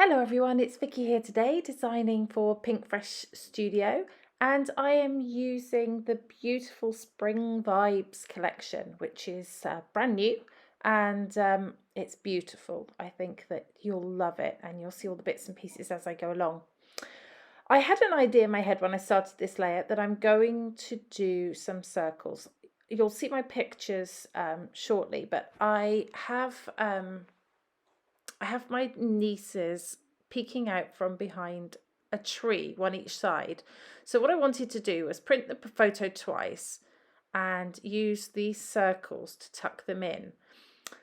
Hello everyone, it's Vicki here today designing for Pinkfresh Studio, and I am using the beautiful Spring Vibes collection, which is brand new, and it's beautiful. I think that you'll love it and you'll see all the bits and pieces as I go along. I had an idea in my head when I started this layout that I'm going to do some circles. You'll see my pictures shortly, but I have my nieces peeking out from behind a tree, one each side. So what I wanted to do was print the photo twice and use these circles to tuck them in.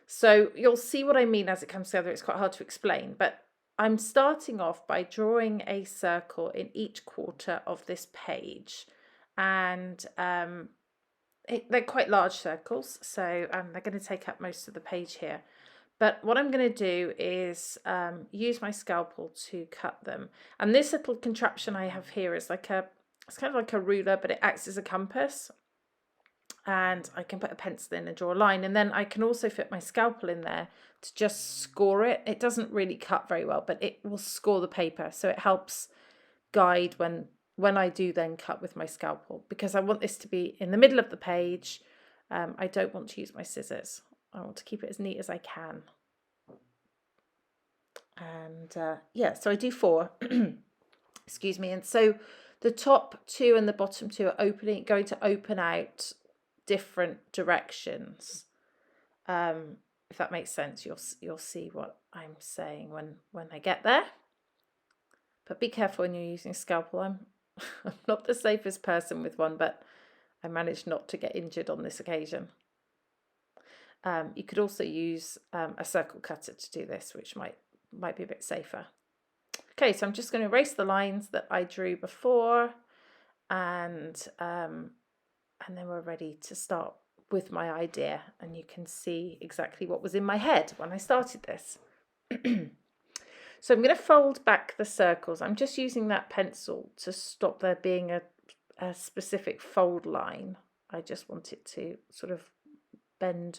So you'll see what I mean as it comes together. It's quite hard to explain, but I'm starting off by drawing a circle in each quarter of this page, and they're quite large circles, so they're going to take up most of the page here. But what I'm going to do is use my scalpel to cut them. And this little contraption I have here is it's kind of like a ruler, but it acts as a compass. And I can put a pencil in and draw a line. And then I can also fit my scalpel in there to just score it. It doesn't really cut very well, but it will score the paper. So it helps guide when I do then cut with my scalpel, because I want this to be in the middle of the page. I don't want to use my scissors. I want to keep it as neat as I can. And yeah, so I do 4, excuse me. And so the top 2 and the bottom 2 are going to open out different directions. If that makes sense, you'll see what I'm saying when I get there. But be careful when you're using a scalpel. I'm not the safest person with one, but I managed not to get injured on this occasion. You could also use a circle cutter to do this, which might be a bit safer. Okay, so I'm just going to erase the lines that I drew before, and then we're ready to start with my idea, and you can see exactly what was in my head when I started this. So I'm going to fold back the circles. I'm just using that pencil to stop there being a specific fold line. I just want it to sort of bend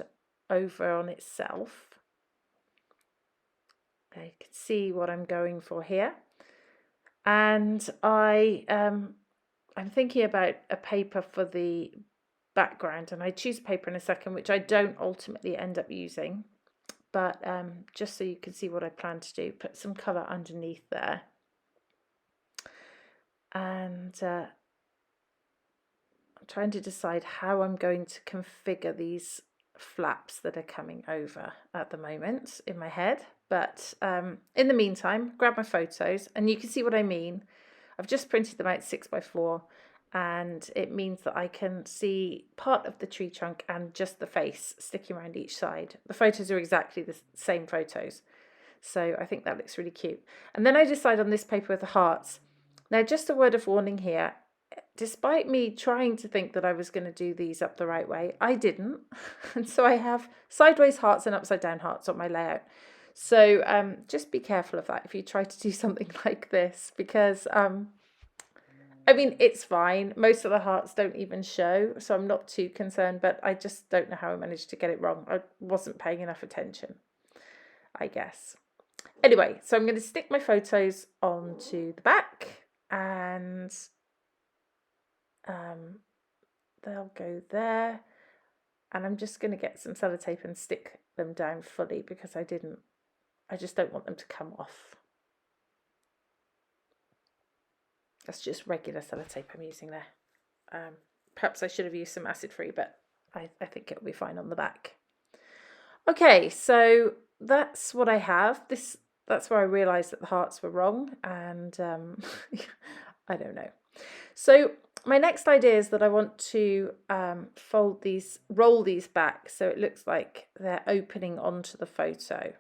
over on itself. Okay, you can see what I'm going for here. And I'm thinking about a paper for the background, and I choose paper in a second, which I don't ultimately end up using, but just so you can see what I plan to do, put some colour underneath there. And I'm trying to decide how I'm going to configure these flaps that are coming over at the moment in my head. But in the meantime, grab my photos, and you can see what I mean. I've just printed them out 6x4, and it means that I can see part of the tree trunk and just the face sticking around each side. The photos are exactly the same photos, so I think that looks really cute. And then I decide on this paper with the hearts. Now, just a word of warning here. Despite me trying to think that I was going to do these up the right way, I didn't. And so I have sideways hearts and upside down hearts on my layout. So just be careful of that if you try to do something like this, because I mean, it's fine. Most of the hearts don't even show, so I'm not too concerned, but I just don't know how I managed to get it wrong. I wasn't paying enough attention, I guess. Anyway, so I'm going to stick my photos onto the back, and they'll go there. And I'm just going to get some sellotape and stick them down fully, because I just don't want them to come off. That's just regular sellotape I'm using there. Perhaps I should have used some acid-free, but I think it'll be fine on the back. Okay, so that's what I have. That's where I realised that the hearts were wrong, and I don't know. So my next idea is that I want to roll these back so it looks like they're opening onto the photo.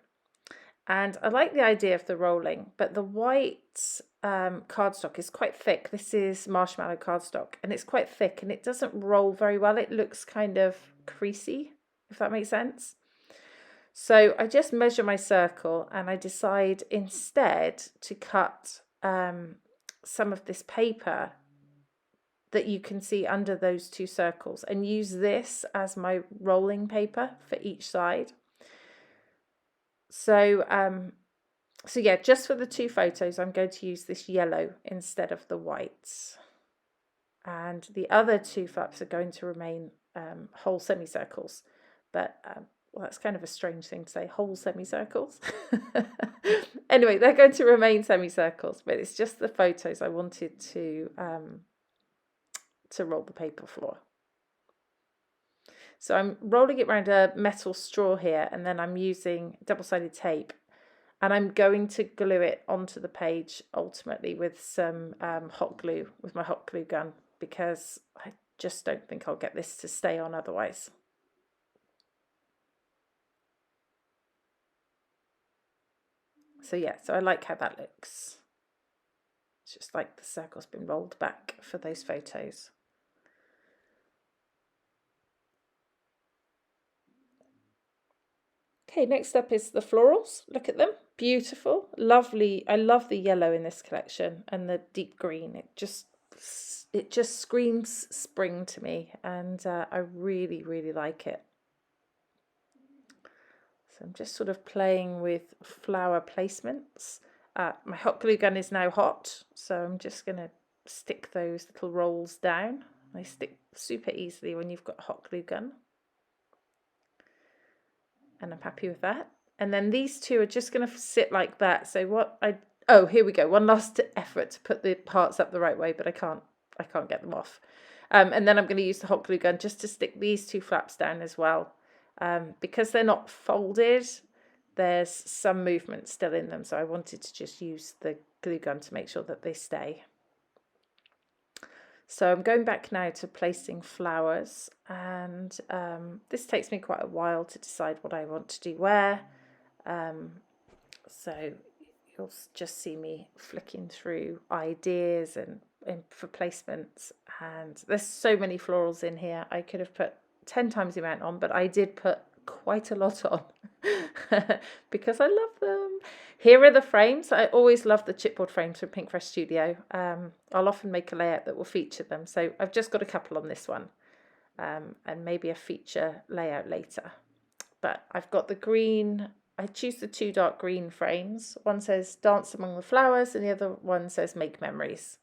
And I like the idea of the rolling, but the white cardstock is quite thick. This is marshmallow cardstock, and it's quite thick, and it doesn't roll very well. It looks kind of creasy, if that makes sense. So I just measure my circle, and I decide instead to cut some of this paper that you can see under those 2 circles, and use this as my rolling paper for each side. So So yeah, just for the two photos, I'm going to use this yellow instead of the white. And the other two flaps are going to remain whole semicircles. But well, that's kind of a strange thing to say, whole semicircles. Anyway, they're going to remain semicircles, but it's just the photos I wanted to roll the paper for. So I'm rolling it around a metal straw here, and then I'm using double-sided tape, and I'm going to glue it onto the page ultimately with some hot glue, with my hot glue gun, because I just don't think I'll get this to stay on otherwise. So yeah, so I like how that looks. It's just like the circle's been rolled back for those photos. Okay, next up is the florals. Look at them, beautiful, lovely. I love the yellow in this collection and the deep green. It just screams spring to me, and I really, really like it. So I'm just sort of playing with flower placements. My hot glue gun is now hot, so I'm just going to stick those little rolls down. They stick super easily when you've got a hot glue gun. And I'm happy with that. And then these two are just going to sit like that. So oh, here we go. One last effort to put the parts up the right way, but I can't get them off. And then I'm going to use the hot glue gun just to stick these two flaps down as well. Because they're not folded, there's some movement still in them. So I wanted to just use the glue gun to make sure that they stay. So I'm going back now to placing flowers, and this takes me quite a while to decide what I want to do where. So you'll just see me flicking through ideas and for placements, and there's so many florals in here. I could have put 10 times the amount on, but I did put quite a lot on because I love them. Here are the frames. I always love the chipboard frames from Pinkfresh Studio. I'll often make a layout that will feature them. So I've just got a couple on this one, and maybe a feature layout later. But I've got the green. I choose the two dark green frames. One says Dance Among the Flowers and the other one says Make Memories.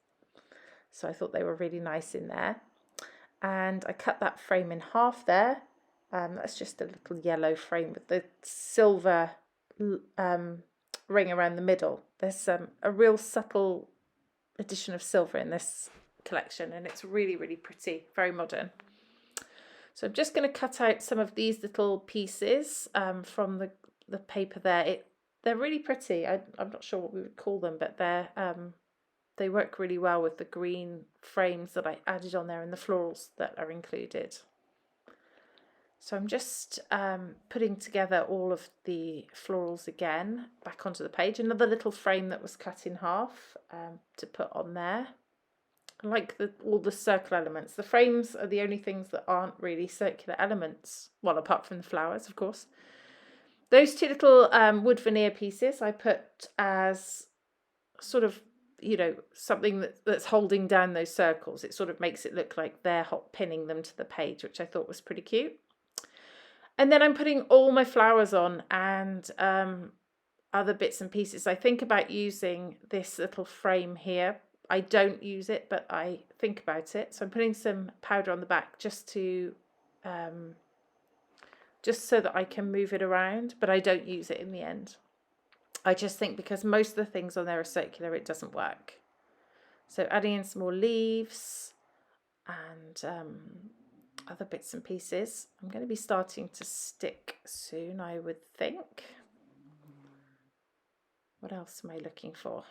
So I thought they were really nice in there. And I cut that frame in half there. That's just a little yellow frame with the silver ring around the middle. There's a real subtle addition of silver in this collection, and it's really, really pretty, very modern. So I'm just going to cut out some of these little pieces from the paper there. They're really pretty. I'm not sure what we would call them, but they work really well with the green frames that I added on there and the florals that are included. So I'm just putting together all of the florals again back onto the page. Another little frame that was cut in half to put on there. I like all the circle elements. The frames are the only things that aren't really circular elements. Well, apart from the flowers, of course. Those two little wood veneer pieces I put as sort of, you know, something that's holding down those circles. It sort of makes it look like they're hot pinning them to the page, which I thought was pretty cute. And then I'm putting all my flowers on and other bits and pieces. I think about using this little frame here. I don't use it, but I think about it. So I'm putting some powder on the back just to just so that I can move it around, but I don't use it in the end. I just think because most of the things on there are circular, it doesn't work. So adding in some more leaves and other bits and pieces. I'm going to be starting to stick soon, I would think. What else am I looking for?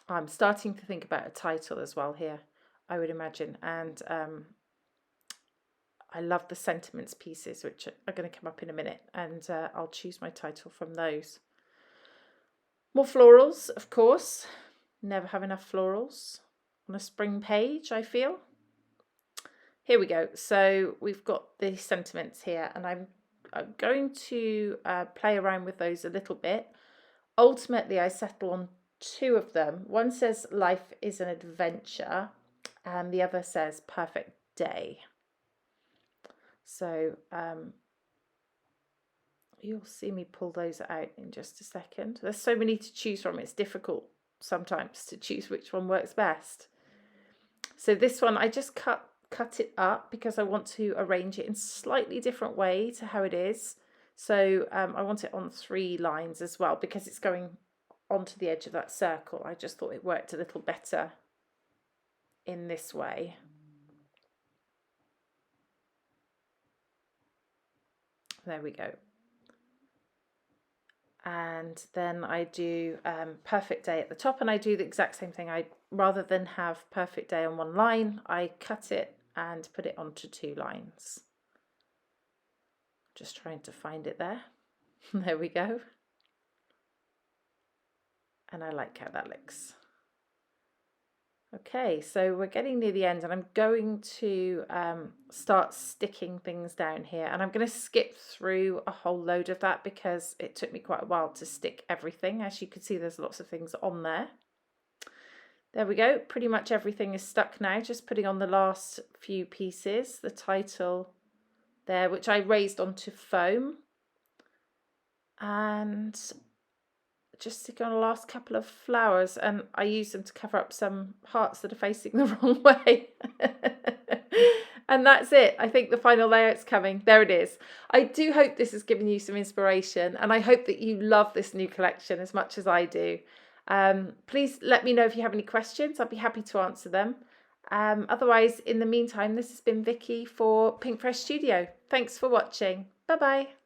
I'm starting to think about a title as well here, I would imagine. And I love the sentiments pieces, which are going to come up in a minute, and I'll choose my title from those. More florals, of course. Never have enough florals on a spring page, I feel. Here we go. So we've got the sentiments here, and I'm going to play around with those a little bit. Ultimately, I settle on two of them. One says life is an adventure, and the other says perfect day. So You'll see me pull those out in just a second. There's so many to choose from. It's difficult sometimes to choose which one works best. So this one, I just cut it up because I want to arrange it in slightly different way to how it is. So I want it on 3 lines as well because it's going onto the edge of that circle. I just thought it worked a little better in this way. There we go. And then I do perfect day at the top, and I do the exact same thing. Rather than have perfect day on 1 line, I cut it and put it onto 2 lines. Just trying to find it there. There we go. And I like how that looks. Okay, so we're getting near the end, and I'm going to start sticking things down here, and I'm going to skip through a whole load of that because it took me quite a while to stick everything. As you can see, there's lots of things on there. There we go, pretty much everything is stuck now, just putting on the last few pieces, the title there, which I raised onto foam, and just stick on the last couple of flowers, and I use them to cover up some hearts that are facing the wrong way. And that's it. I think the final layout's coming. There it is. I do hope this has given you some inspiration, and I hope that you love this new collection as much as I do. Please let me know if you have any questions. I'd be happy to answer them. Otherwise, in the meantime, this has been Vicky for Pinkfresh Studio. Thanks for watching. Bye bye.